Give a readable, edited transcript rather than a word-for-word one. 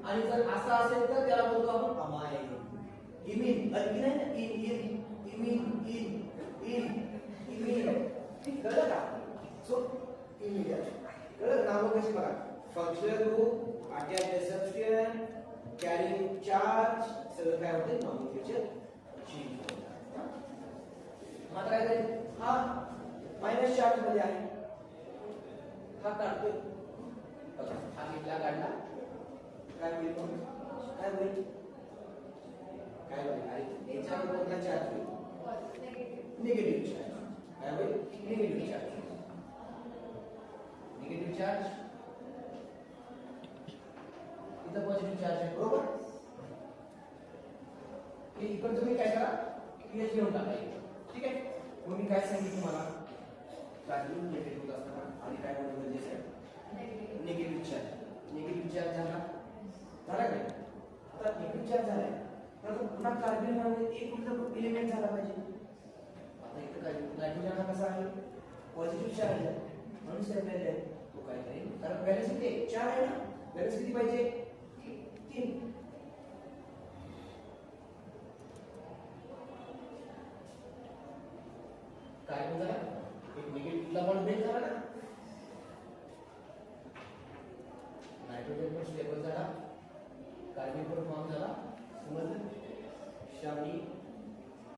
आणि जर असा असेल तर त्याला बोलतो आपण अमाइन. इमिन अल्किन आहे ना, इमिन इमिन कळलं का? सो इमिडिएट कळलं. नाव कशी बघा, functional group, attach the substituent, carrying charge, सगळं काय होते नॉमेनक्लेचर चेंज होतं. मात्र काय करेल, हा मायनस चार्ज मध्ये आहे, हा काढतोय बघा, हा घेतला काढला, काय होईल मग, काय होईल, काय होईल, अरे याच्यावर कोणता चार्ज होईल, निगेटिव्ह चार्ज. काय होईल, निगेटिव्ह चार्ज. निगेटिव्ह चार्ज इथं पॉझिटिव्ह चार्ज आहे, बरोबर. हे इकडे तुम्ही काय करा, पीएच घेऊन टाका, ठीक आहे. मग मी काय सांगितलं तुम्हाला, चार्जिंग निगेटिव्ह असताना आणि काय होणं गरजेचं आहे, निगेटिव्ह चार्ज. निगेटिव्ह चार्ज झाला काय, आता निगेटिव्ह चार्ज झालाय तर पुन्हा कार्बन मध्ये एक कुठला एलिमेंट झाला पाहिजे. आता इथं काय नायट्रोजन हा कसा आहे, पॉझिटिव्ह चार्ज आहे, म्हणून स्टेबल आहे. तो काय करेल, कारण बॅलन्स किती 4 आहे ना, बॅलन्स किती पाहिजे 3. काय झाला, एक निगेटिव्हला बॉन्ड ब्रेक झाला ना,